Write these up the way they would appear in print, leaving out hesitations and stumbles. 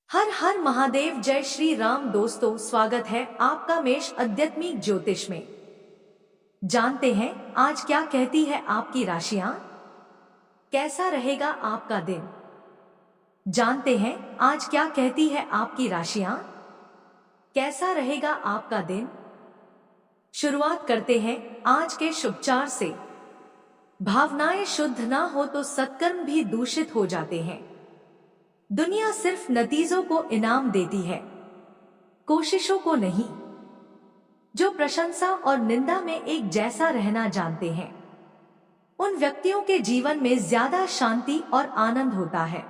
हर हर महादेव। जय श्री राम। दोस्तों, स्वागत है आपका मेष आध्यात्मिक ज्योतिष में। जानते हैं आज क्या कहती है आपकी राशियां, कैसा रहेगा आपका दिन। जानते हैं आज क्या कहती है आपकी राशियां, कैसा रहेगा आपका दिन। शुरुआत करते हैं आज के शुभचार से। भावनाएं शुद्ध ना हो तो सत्कर्म भी दूषित हो जाते हैं। दुनिया सिर्फ नतीजों को इनाम देती है, कोशिशों को नहीं। जो प्रशंसा और निंदा में एक जैसा रहना जानते हैं, उन व्यक्तियों के जीवन में ज्यादा शांति और आनंद होता है।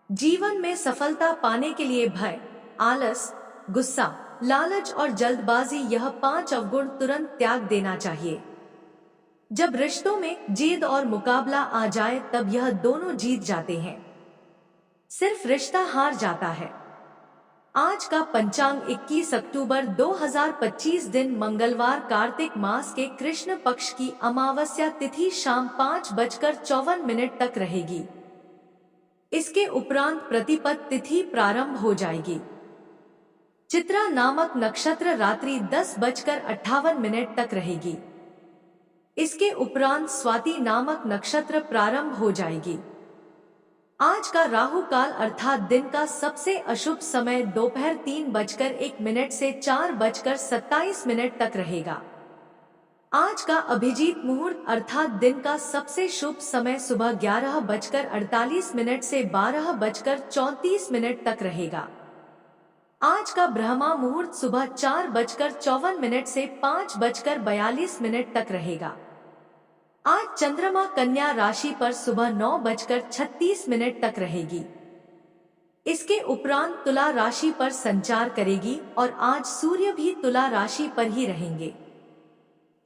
जीवन में सफलता पाने के लिए भय, आलस, गुस्सा, लालच और जल्दबाजी, यह 5 अवगुण तुरंत त्याग देना चाहिए। जब रिश्तों में जिद और मुकाबला आ जाए तब यह दोनों जीत जाते हैं, सिर्फ रिश्ता हार जाता है। आज का पंचांग 21 अक्टूबर 2025 दिन मंगलवार, कार्तिक मास के कृष्ण पक्ष की अमावस्या तिथि शाम 5:54 तक रहेगी। इसके उपरांत प्रतिपद तिथि प्रारंभ हो जाएगी। चित्रा नामक नक्षत्र रात्रि 10:58 तक रहेगी। इसके उपरांत स्वाति नामक नक्षत्र प्रारंभ हो जाएगी। आज का राहु काल अर्थात दिन का सबसे अशुभ समय दोपहर 3:01 से 4:27 तक रहेगा। आज का अभिजीत मुहूर्त अर्थात दिन का सबसे शुभ समय सुबह 11:48 से 12:34 तक रहेगा। आज का ब्रह्मा मुहूर्त सुबह 4:54 से 5:42 तक रहेगा। आज चंद्रमा कन्या राशि पर सुबह 9:36 तक रहेगी। इसके उपरांत तुला राशि पर संचार करेगी और आज सूर्य भी तुला राशि पर ही रहेंगे।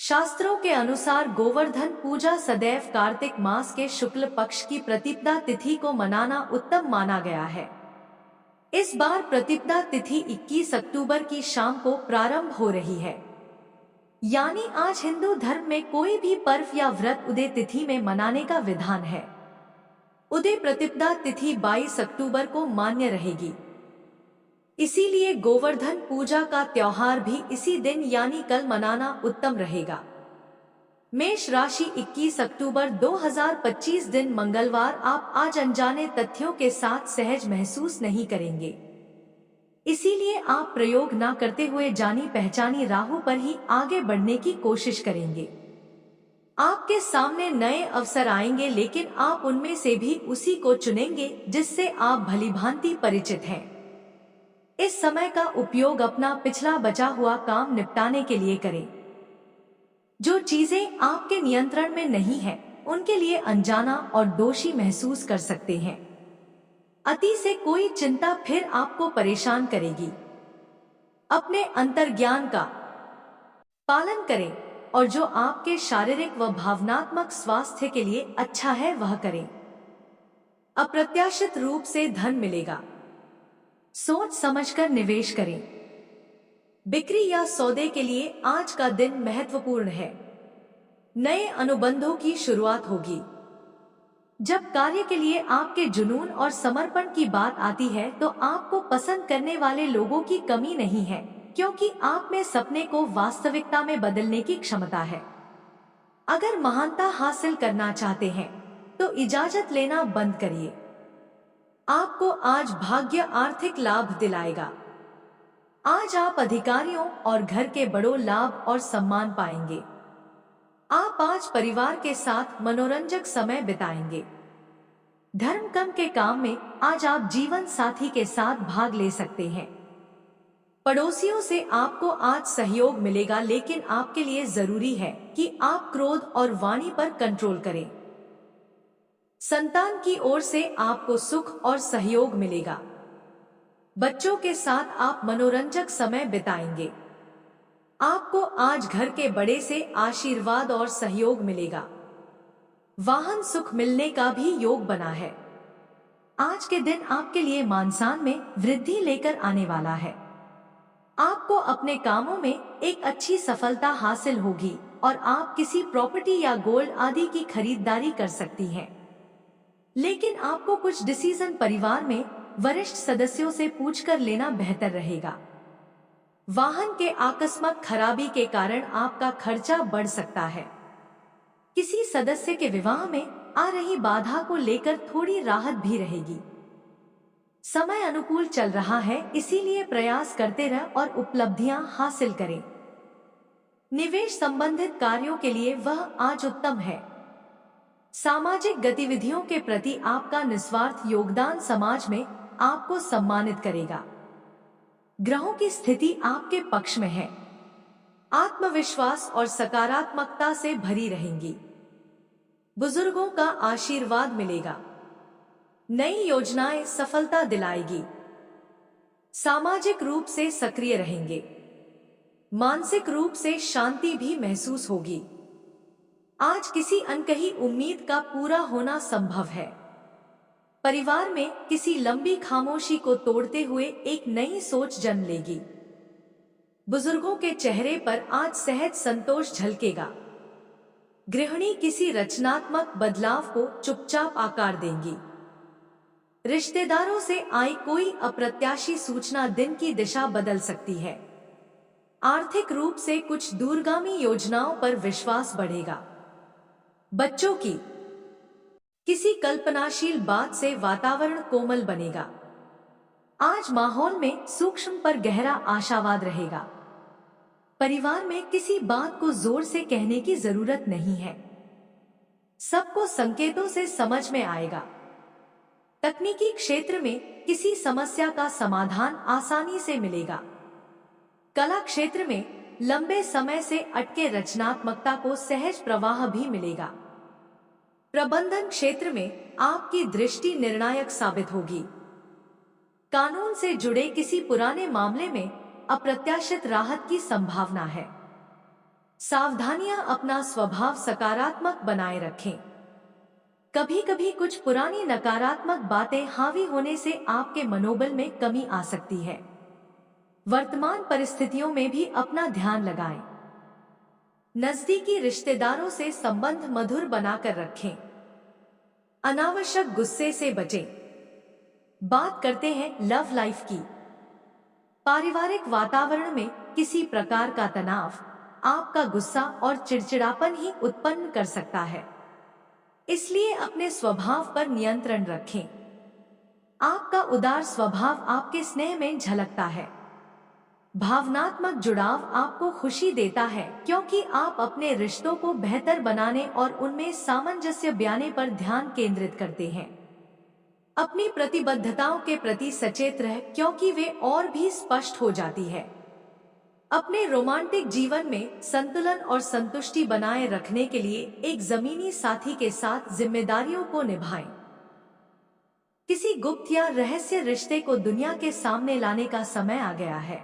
शास्त्रों के अनुसार गोवर्धन पूजा सदैव कार्तिक मास के शुक्ल पक्ष की प्रतिपदा तिथि को मनाना उत्तम माना गया है। इस बार प्रतिपदा तिथि 21 अक्टूबर की शाम को प्रारंभ हो रही है, यानी आज हिंदू धर्म में कोई भी पर्व या व्रत उदय तिथि में मनाने का विधान है। उदय प्रतिपदा तिथि 22 अक्टूबर को मान्य रहेगी, इसीलिए गोवर्धन पूजा का त्योहार भी इसी दिन यानी कल मनाना उत्तम रहेगा। मेष राशि 21 अक्टूबर 2025 दिन मंगलवार, आप आज अनजाने तथ्यों के साथ सहज महसूस नहीं करेंगे, इसीलिए आप प्रयोग ना करते हुए जानी पहचानी राहों पर ही आगे बढ़ने की कोशिश करेंगे। आपके सामने नए अवसर आएंगे, लेकिन आप उनमें से भी उसी को चुनेंगे जिससे आप भलीभांति परिचित हैं। इस समय का उपयोग अपना पिछला बचा हुआ काम निपटाने के लिए करें। जो चीजें आपके नियंत्रण में नहीं है, उनके लिए अनजाना और दोषी महसूस कर सकते हैं। अति से कोई चिंता फिर आपको परेशान करेगी। अपने अंतर्ज्ञान का पालन करें और जो आपके शारीरिक व भावनात्मक स्वास्थ्य के लिए अच्छा है वह करें। अप्रत्याशित रूप से धन मिलेगा, सोच समझकर निवेश करें। बिक्री या सौदे के लिए आज का दिन महत्वपूर्ण है। नए अनुबंधों की शुरुआत होगी। जब कार्य के लिए आपके जुनून और समर्पण की बात आती है तो आपको पसंद करने वाले लोगों की कमी नहीं है, क्योंकि आप में सपने को वास्तविकता में बदलने की क्षमता है। अगर महानता हासिल करना चाहते हैं तो इजाजत लेना बंद करिए। आपको आज भाग्य आर्थिक लाभ दिलाएगा। आज आप अधिकारियों और घर के बड़ों लाभ और सम्मान पाएंगे। आप आज परिवार के साथ मनोरंजक समय बिताएंगे। धर्म कर्म के काम में आज आप जीवन साथी के साथ भाग ले सकते हैं। पड़ोसियों से आपको आज सहयोग मिलेगा, लेकिन आपके लिए जरूरी है कि आप क्रोध और वाणी पर कंट्रोल करें। संतान की ओर से आपको सुख और सहयोग मिलेगा। बच्चों के साथ आप मनोरंजक समय बिताएंगे। आपको आज घर के बड़े से आशीर्वाद और सहयोग मिलेगा। वाहन सुख मिलने का भी योग बना है। आज के दिन आपके लिए मानसान में वृद्धि लेकर आने वाला है। आपको अपने कामों में एक अच्छी सफलता हासिल होगी और आप किसी प्रॉपर्टी या गोल्ड आदि की खरीदारी कर सकती हैं। लेकिन आपको कुछ डिसीजन परिवार में वरिष्ठ सदस्यों से पूछकर लेना बेहतर रहेगा। वाहन के आकस्मिक खराबी के कारण आपका खर्चा बढ़ सकता है। किसी सदस्य के विवाह में आ रही बाधा को लेकर थोड़ी राहत भी रहेगी। समय अनुकूल चल रहा है, इसीलिए प्रयास करते रहें और उपलब्धियां हासिल करें। निवेश संबंधित कार्यों के लिए वह आज उत्तम है। सामाजिक गतिविधियों के प्रति आपका निस्वार्थ योगदान समाज में आपको सम्मानित करेगा। ग्रहों की स्थिति आपके पक्ष में है। आत्मविश्वास और सकारात्मकता से भरी रहेंगी। बुजुर्गों का आशीर्वाद मिलेगा। नई योजनाएं सफलता दिलाएगी। सामाजिक रूप से सक्रिय रहेंगे। मानसिक रूप से शांति भी महसूस होगी। आज किसी अनकही उम्मीद का पूरा होना संभव है। परिवार में किसी लंबी खामोशी को तोड़ते हुए एक नई सोच जन्म लेगी। बुजुर्गों के चेहरे पर आज सहज संतोष झलकेगा। गृहिणी किसी रचनात्मक बदलाव को चुपचाप आकार देंगी। रिश्तेदारों से आई कोई अप्रत्याशी सूचना दिन की दिशा बदल सकती है। आर्थिक रूप से कुछ दूरगामी योजनाओं पर विश्वास बढ़ेगा। बच्चों की किसी कल्पनाशील बात से वातावरण कोमल बनेगा। आज माहौल में सूक्ष्म पर गहरा आशावाद रहेगा। परिवार में किसी बात को जोर से कहने की जरूरत नहीं है। सबको संकेतों से समझ में आएगा। तकनीकी क्षेत्र में किसी समस्या का समाधान आसानी से मिलेगा। कला क्षेत्र में लंबे समय से अटके रचनात्मकता को सहज प्रवाह भी मिलेगा। प्रबंधन क्षेत्र में आपकी दृष्टि निर्णायक साबित होगी। कानून से जुड़े किसी पुराने मामले में अप्रत्याशित राहत की संभावना है। सावधानियां अपना स्वभाव सकारात्मक बनाए रखें। कभी कभी कुछ पुरानी नकारात्मक बातें हावी होने से आपके मनोबल में कमी आ सकती है। वर्तमान परिस्थितियों में भी अपना ध्यान लगाएं। नजदीकी रिश्तेदारों से संबंध मधुर बनाकर रखें। अनावश्यक गुस्से से बचें। बात करते हैं लव लाइफ की। पारिवारिक वातावरण में किसी प्रकार का तनाव आपका गुस्सा और चिड़चिड़ापन ही उत्पन्न कर सकता है। इसलिए अपने स्वभाव पर नियंत्रण रखें। आपका उदार स्वभाव आपके स्नेह में झलकता है। भावनात्मक जुड़ाव आपको खुशी देता है, क्योंकि आप अपने रिश्तों को बेहतर बनाने और उनमें सामंजस्य बयाने पर ध्यान केंद्रित करते हैं। अपनी प्रतिबद्धताओं के प्रति सचेत रह, क्योंकि वे और भी स्पष्ट हो जाती है। अपने रोमांटिक जीवन में संतुलन और संतुष्टि बनाए रखने के लिए एक जमीनी साथी के साथ जिम्मेदारियों को निभाएं। किसी गुप्त या रहस्य रिश्ते को दुनिया के सामने लाने का समय आ गया है।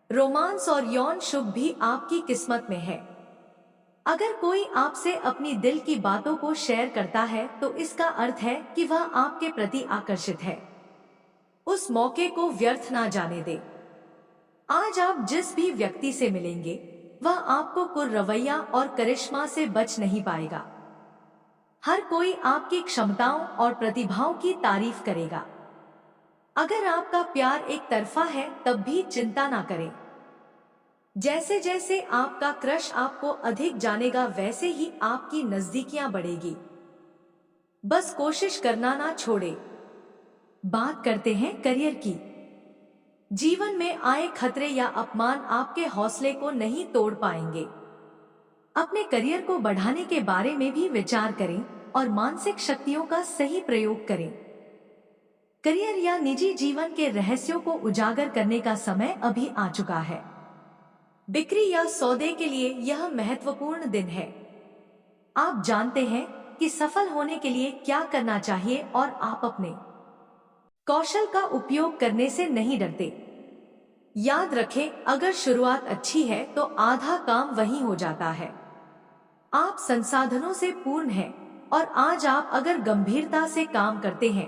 रोमांस और यौन सुख भी आपकी किस्मत में है। अगर कोई आपसे अपनी दिल की बातों को शेयर करता है तो इसका अर्थ है कि वह आपके प्रति आकर्षित है। उस मौके को व्यर्थ ना जाने दे। आज आप जिस भी व्यक्ति से मिलेंगे वह आपको कुरवैया और करिश्मा से बच नहीं पाएगा। हर कोई आपकी क्षमताओं और प्रतिभाओं की तारीफ करेगा। अगर आपका प्यार एक तरफा है तब भी चिंता ना करें। जैसे जैसे आपका क्रश आपको अधिक जानेगा वैसे ही आपकी नजदीकियां बढ़ेगी। बस कोशिश करना ना छोड़े। बात करते हैं करियर की। जीवन में आए खतरे या अपमान आपके हौसले को नहीं तोड़ पाएंगे। अपने करियर को बढ़ाने के बारे में भी विचार करें और मानसिक शक्तियों का सही प्रयोग करें। करियर या निजी जीवन के रहस्यों को उजागर करने का समय अभी आ चुका है। बिक्री या सौदे के लिए यह महत्वपूर्ण दिन है। आप जानते हैं कि सफल होने के लिए क्या करना चाहिए और आप अपने कौशल का उपयोग करने से नहीं डरते। याद रखें, अगर शुरुआत अच्छी है तो आधा काम वहीं हो जाता है। आप संसाधनों से पूर्ण हैं और आज आप अगर गंभीरता से काम करते हैं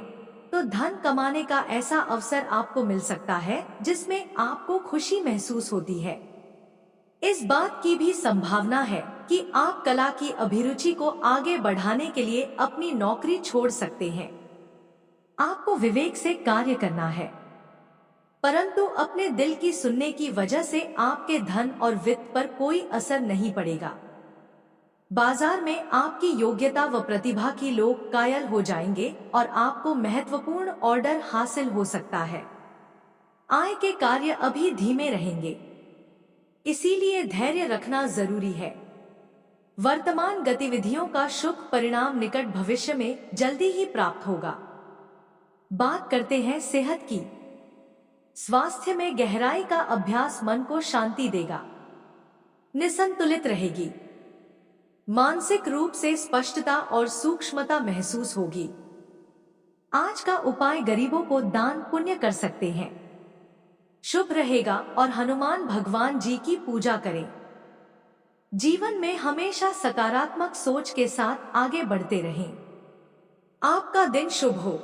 तो धन कमाने का ऐसा अवसर आपको मिल सकता है जिसमें आपको खुशी महसूस होती है। इस बात की भी संभावना है कि आप कला की अभिरुचि को आगे बढ़ाने के लिए अपनी नौकरी छोड़ सकते हैं। आपको विवेक से कार्य करना है, परंतु अपने दिल की सुनने की वजह से आपके धन और वित्त पर कोई असर नहीं पड़ेगा। बाजार में आपकी योग्यता व प्रतिभा की लोग कायल हो जाएंगे और आपको महत्वपूर्ण ऑर्डर हासिल हो सकता है। आय के कार्य अभी धीमे रहेंगे, इसीलिए धैर्य रखना जरूरी है। वर्तमान गतिविधियों का शुभ परिणाम निकट भविष्य में जल्दी ही प्राप्त होगा। बात करते हैं सेहत की। स्वास्थ्य में गहराई का अभ्यास मन को शांति देगा, निसंतुलित रहेगी। मानसिक रूप से स्पष्टता और सूक्ष्मता महसूस होगी। आज का उपाय गरीबों को दान पुण्य कर सकते हैं, शुभ रहेगा। और हनुमान भगवान जी की पूजा करें। जीवन में हमेशा सकारात्मक सोच के साथ आगे बढ़ते रहें। आपका दिन शुभ हो।